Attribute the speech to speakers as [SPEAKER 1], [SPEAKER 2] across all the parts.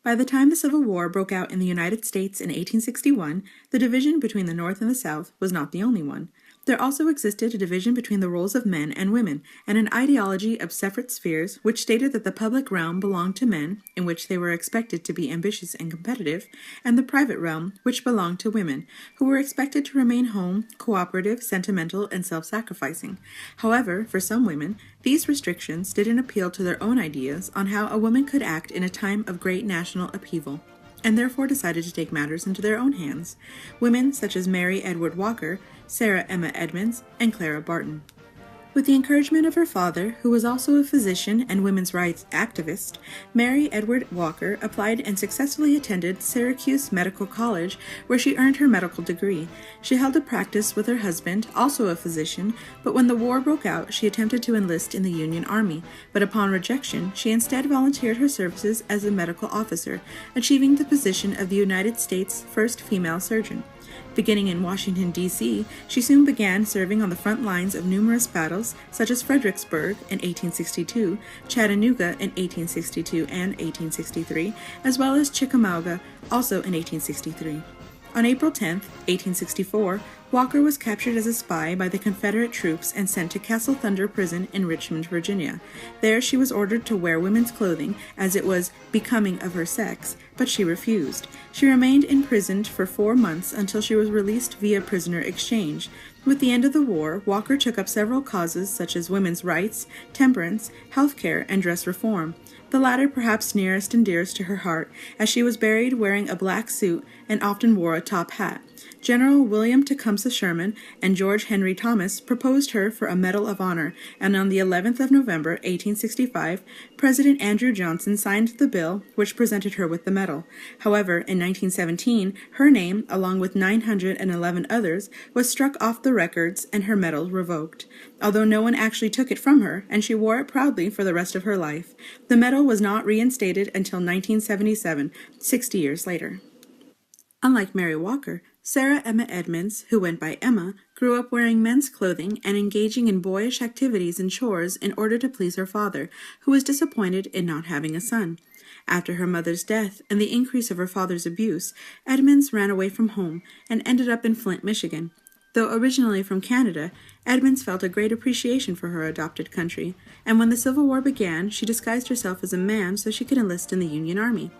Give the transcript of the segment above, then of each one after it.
[SPEAKER 1] By the time the Civil War broke out in the United States in 1861, the division between the North and the South was not the only one. There also existed a division between the roles of men and women, and an ideology of separate spheres which stated that the public realm belonged to men, in which they were expected to be ambitious and competitive, and the private realm, which belonged to women, who were expected to remain home, cooperative, sentimental, and self-sacrificing. However, for some women, these restrictions didn't appeal to their own ideas on how a woman could act in a time of great national upheaval, and therefore decided to take matters into their own hands. Women such as Mary Edward Walker, Sarah Emma Edmonds, and Clara Barton. With the encouragement of her father, who was also a physician and women's rights activist, Mary Edward Walker applied and successfully attended Syracuse Medical College, where she earned her medical degree. She held a practice with her husband, also a physician, but when the war broke out, she attempted to enlist in the Union Army, but upon rejection, she instead volunteered her services as a medical officer, achieving the position of the United States' first female surgeon. Beginning in Washington, D.C., she soon began serving on the front lines of numerous battles, such as Fredericksburg in 1862, Chattanooga in 1862 and 1863, as well as Chickamauga, also in 1863. On April 10, 1864, Walker was captured as a spy by the Confederate troops and sent to Castle Thunder Prison in Richmond, Virginia. There she was ordered to wear women's clothing, as it was becoming of her sex, but she refused. She remained imprisoned for 4 months until she was released via prisoner exchange. With the end of the war, Walker took up several causes such as women's rights, temperance, health care, and dress reform. The latter perhaps nearest and dearest to her heart, as she was buried wearing a black suit and often wore a top hat. General William Tecumseh Sherman and George Henry Thomas proposed her for a Medal of Honor, and on the 11th of November, 1865, President Andrew Johnson signed the bill which presented her with the medal. However, in 1917, her name, along with 911 others, was struck off the records and her medal revoked, although no one actually took it from her, and she wore it proudly for the rest of her life. The medal was not reinstated until 1977, 60 years later. Unlike Mary Walker, Sarah Emma Edmonds, who went by Emma, grew up wearing men's clothing and engaging in boyish activities and chores in order to please her father, who was disappointed in not having a son. After her mother's death and the increase of her father's abuse, Edmonds ran away from home and ended up in Flint, Michigan. Though originally from Canada, Edmonds felt a great appreciation for her adopted country, and when the Civil War began, she disguised herself as a man so she could enlist in the Union Army.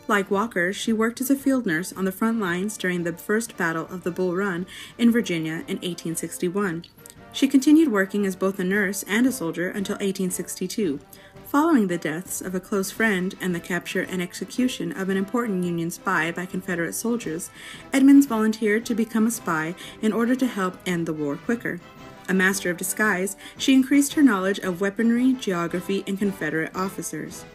[SPEAKER 1] Like Walker, she worked as a field nurse on the front lines during the First Battle of the Bull Run in Virginia in 1861. She continued working as both a nurse and a soldier until 1862. Following the deaths of a close friend and the capture and execution of an important Union spy by Confederate soldiers, Edmonds volunteered to become a spy in order to help end the war quicker. A master of disguise, she increased her knowledge of weaponry, geography, and Confederate officers.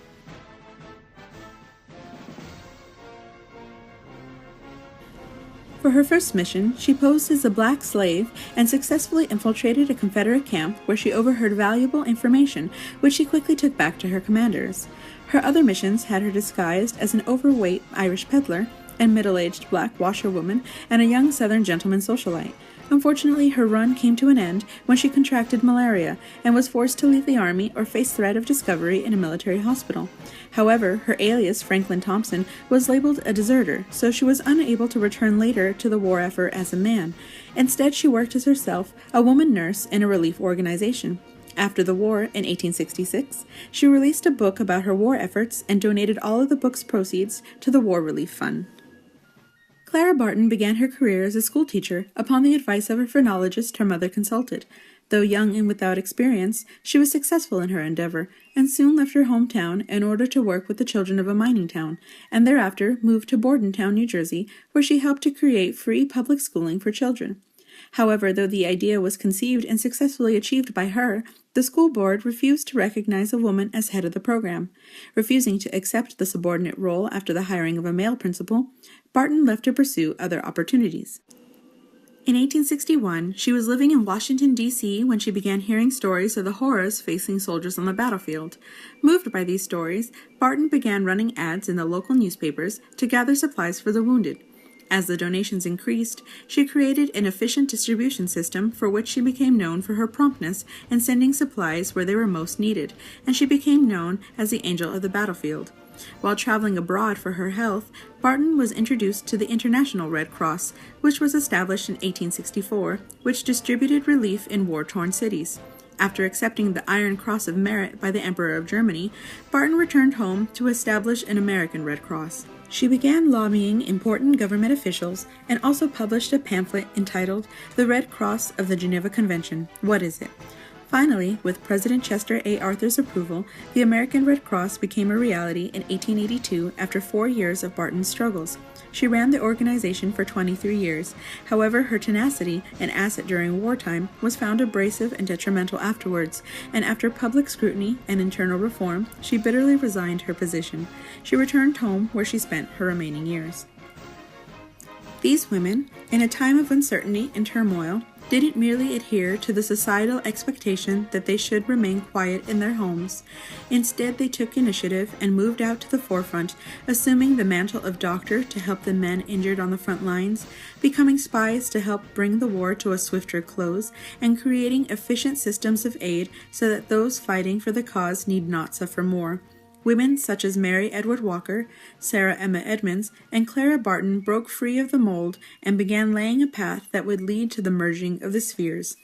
[SPEAKER 1] For her first mission, she posed as a black slave and successfully infiltrated a Confederate camp where she overheard valuable information, which she quickly took back to her commanders. Her other missions had her disguised as an overweight Irish peddler, a middle-aged black washerwoman, and a young Southern gentleman socialite. Unfortunately, her run came to an end when she contracted malaria and was forced to leave the army or face threat of discovery in a military hospital. However, her alias, Franklin Thompson, was labeled a deserter, so she was unable to return later to the war effort as a man. Instead, she worked as herself, a woman nurse in a relief organization. After the war, in 1866, she released a book about her war efforts and donated all of the book's proceeds to the War Relief Fund. Clara Barton began her career as a schoolteacher upon the advice of a phrenologist her mother consulted. Though young and without experience, she was successful in her endeavor, and soon left her hometown in order to work with the children of a mining town, and thereafter moved to Bordentown, New Jersey, where she helped to create free public schooling for children. However, though the idea was conceived and successfully achieved by her, the school board refused to recognize a woman as head of the program. Refusing to accept the subordinate role after the hiring of a male principal, Barton left to pursue other opportunities. In 1861, she was living in Washington, D.C. when she began hearing stories of the horrors facing soldiers on the battlefield. Moved by these stories, Barton began running ads in the local newspapers to gather supplies for the wounded. As the donations increased, she created an efficient distribution system for which she became known for her promptness in sending supplies where they were most needed, and she became known as the Angel of the Battlefield. While traveling abroad for her health, Barton was introduced to the International Red Cross, which was established in 1864, which distributed relief in war-torn cities. After accepting the Iron Cross of Merit by the Emperor of Germany, Barton returned home to establish an American Red Cross. She began lobbying important government officials and also published a pamphlet entitled The Red Cross of the Geneva Convention, What Is It? Finally, with President Chester A. Arthur's approval, the American Red Cross became a reality in 1882 after 4 years of Barton's struggles. She ran the organization for 23 years. However, her tenacity, an asset during wartime, was found abrasive and detrimental afterwards, and after public scrutiny and internal reform, she bitterly resigned her position. She returned home where she spent her remaining years. These women, in a time of uncertainty and turmoil, didn't merely adhere to the societal expectation that they should remain quiet in their homes. Instead, they took initiative and moved out to the forefront, assuming the mantle of doctor to help the men injured on the front lines, becoming spies to help bring the war to a swifter close, and creating efficient systems of aid so that those fighting for the cause need not suffer more. Women such as Mary Edward Walker, Sarah Emma Edmonds, and Clara Barton broke free of the mold and began laying a path that would lead to the merging of the spheres.